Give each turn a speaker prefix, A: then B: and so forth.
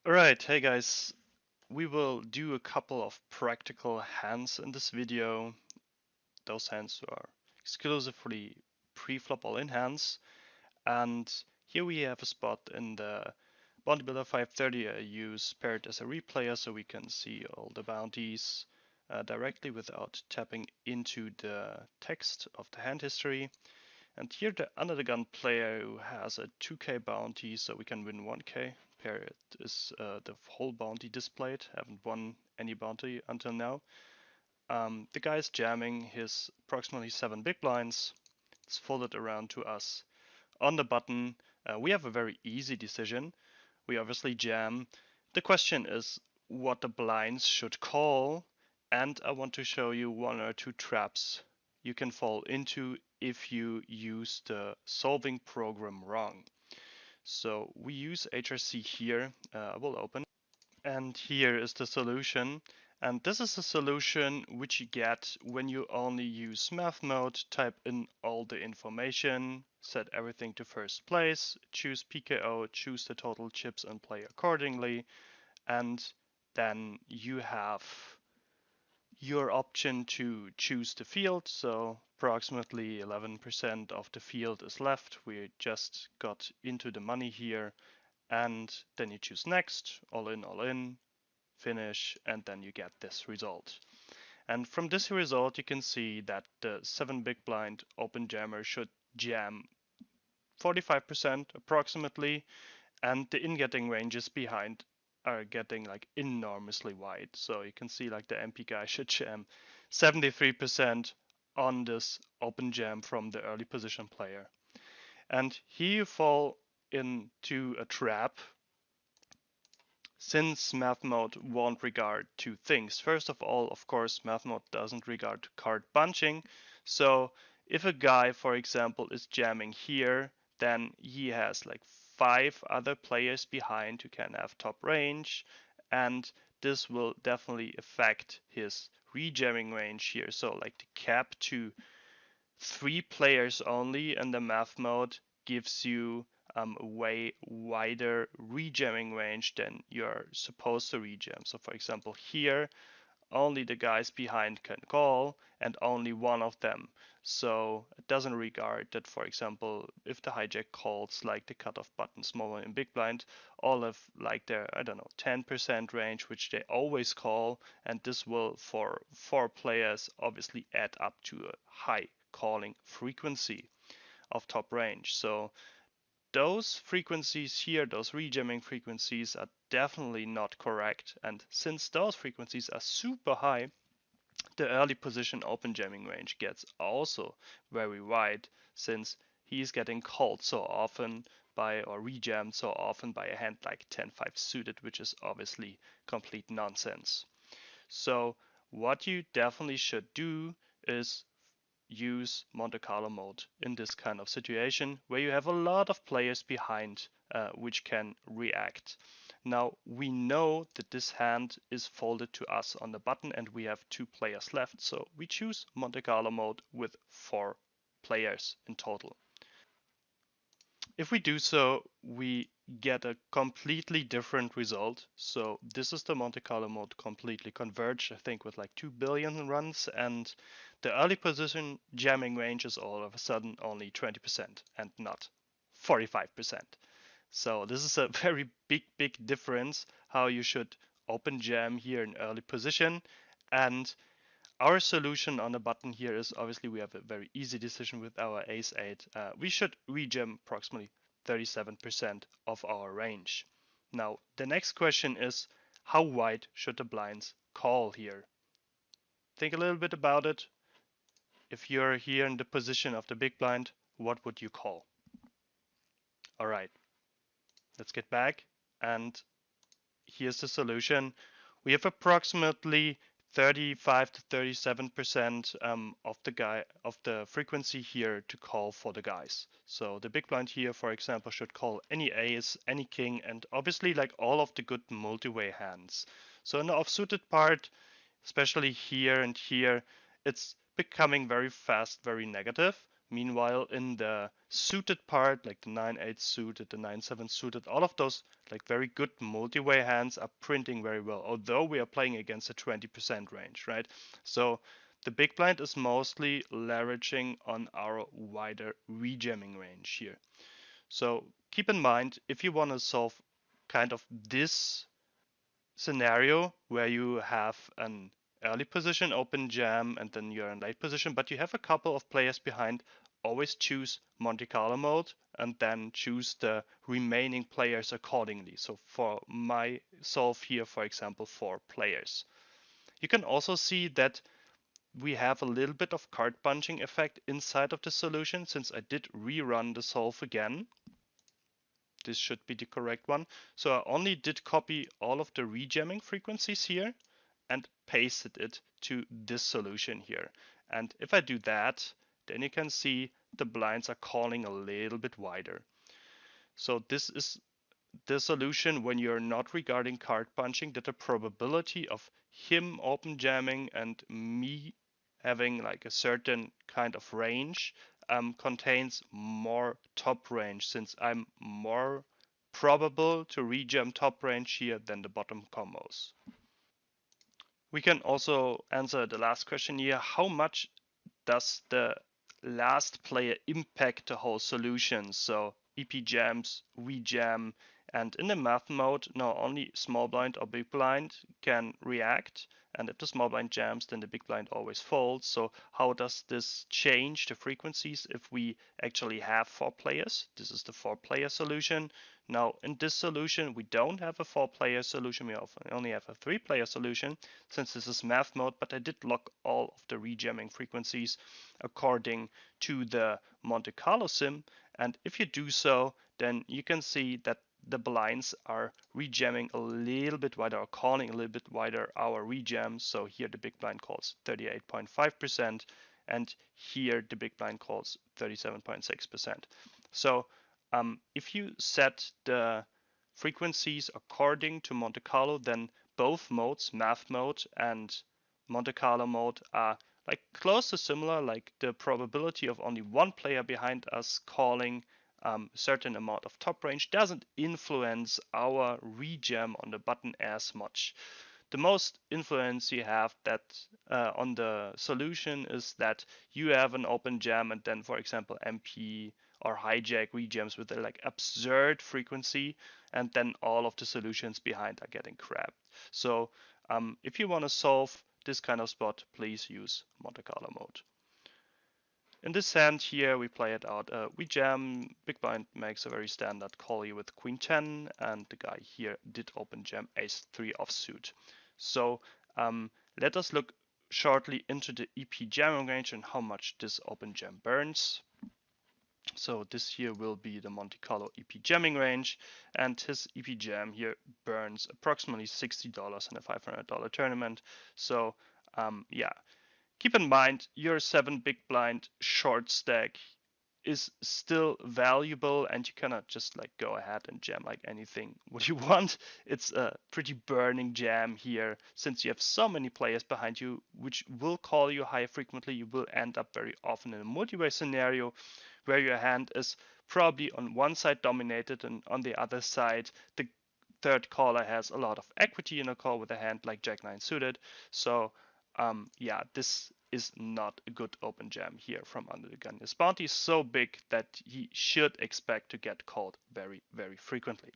A: Alright, hey guys, we will do a couple of practical hands in this video. Those hands are exclusively pre-flop all-in hands. And here we have a spot in the Bodybuilder 530 I use paired as a replayer so we can see all the bounties directly without tapping into the text of the hand history. And here the under the gun player who has a 2k bounty so we can win 1k. Pair is the whole bounty displayed. Haven't won any bounty until now. The guy is jamming his approximately 7 big blinds. It's folded around to us. On the button, we have a very easy decision. We obviously jam. The question is what the blinds should call, and I want to show you one or two traps you can fall into if you use the solving program wrong. So we use HRC here. I will open, and here is the solution. And this is the solution which you get when you only use math mode, type in all the information, set everything to first place, choose PKO, choose the total chips and play accordingly, and then you have your option to choose the field. So approximately 11% of the field is left. We just got into the money here, and then you choose next, all in, finish, and then you get this result. And from this result, you can see that the 7 big blind open jammer should jam 45% approximately, and the in-getting ranges behind are getting like enormously wide. So you can see like the MP guy should jam 73% on this open jam from the early position player. And here you fall into a trap since math mode won't regard two things. First of all, of course, math mode doesn't regard card bunching. So if a guy, for example, is jamming here, then he has like 5 other players behind who can have top range, and this will definitely affect his rejamming range here. So like the cap to 3 players only in the math mode gives you a way wider rejamming range than you're supposed to rejam. So for example here, only the guys behind can call and only one of them. So it doesn't regard that, for example, if the hijack calls like the cutoff button small and big blind, all of like their, I don't know, 10% range, which they always call, and this will for 4 players obviously add up to a high calling frequency of top range. So those frequencies here, those rejamming frequencies, are definitely not correct. And since those frequencies are super high, the early position open jamming range gets also very wide, since he's getting called so often by, or rejammed so often by a hand like 10-5 suited, which is obviously complete nonsense. So what you definitely should do is use Monte Carlo mode in this kind of situation where you have a lot of players behind which can react. Now we know that this hand is folded to us on the button and we have 2 players left, so we choose Monte Carlo mode with 4 players in total. If we do so, we get a completely different result. So this is the Monte Carlo mode completely converged, I think with like 2 billion runs, and the early position jamming range is all of a sudden only 20% and not 45%. So this is a very big difference how you should open jam here in early position. And our solution on the button here is obviously we have a very easy decision with our ace 8. We should rejam approximately 37% of our range. Now the next question is, how wide should the blinds call here? Think a little bit about it. If you're here in the position of the big blind, what would you call? All right, let's get back, and here's the solution. We have approximately 35 to 37% of the frequency here to call for the guys. So the big blind here, for example, should call any ace, any king, and obviously like all of the good multi-way hands. So in the offsuited part, especially here and here, it's becoming very fast, very negative. Meanwhile, in the suited part, like the 9-8 suited, the 9-7 suited, all of those like very good multi-way hands are printing very well, although we are playing against a 20% range, right? So the big blind is mostly leveraging on our wider rejamming range here. So keep in mind, if you want to solve kind of this scenario where you have an early position open jam and then you're in late position, but you have a couple of players behind, always choose Monte Carlo mode and then choose the remaining players accordingly. So for my solve here, for example, 4 players. You can also see that we have a little bit of card bunching effect inside of the solution since I did rerun the solve again. This should be the correct one. So I only did copy all of the rejamming frequencies here and pasted it to this solution here. And if I do that, then you can see the blinds are calling a little bit wider. So this is the solution when you're not regarding card punching, that the probability of him open jamming and me having like a certain kind of range contains more top range, since I'm more probable to rejam top range here than the bottom combos. We can also answer the last question here. How much does the last player impact the whole solution? So EP jams, we jam, and in the math mode, now only small blind or big blind can react. And if the small blind jams, then the big blind always folds. So how does this change the frequencies if we actually have 4 players? This is the 4-player solution. Now in this solution, we don't have a 4-player solution. We only have a 3-player solution since this is math mode, but I did lock all of the rejamming frequencies according to the Monte Carlo sim. And if you do so, then you can see that the blinds are rejamming a little bit wider, or calling a little bit wider our rejam. So here the big blind calls 38.5%, and here the big blind calls 37.6%. So if you set the frequencies according to Monte Carlo, then both modes, math mode and Monte Carlo mode, are like close to similar. Like the probability of only one player behind us calling a certain amount of top range doesn't influence our rejam on the button as much. The most influence you have that on the solution is that you have an open jam and then, for example, MP or hijack rejams with a like absurd frequency, and then all of the solutions behind are getting crapped. So if you want to solve this kind of spot, please use Monte Carlo mode. In this hand here, we play it out. We jam, big blind makes a very standard call here with queen 10, and the guy here did open jam ace 3 offsuit. So let us look shortly into the EP jamming range and how much this open jam burns. So this here will be the Monte Carlo EP jamming range, and his EP jam here burns approximately $60 in a $500 tournament. So yeah, keep in mind your 7 big blind short stack is still valuable, and you cannot just like go ahead and jam like anything what you want. It's a pretty burning jam here, since you have so many players behind you which will call you high frequently. You will end up very often in a multi-way scenario where your hand is probably on one side dominated, and on the other side the third caller has a lot of equity in a call with a hand like Jack 9 suited. So yeah, this is not a good open jam here from under the gun. His bounty is so big that he should expect to get called very, very frequently.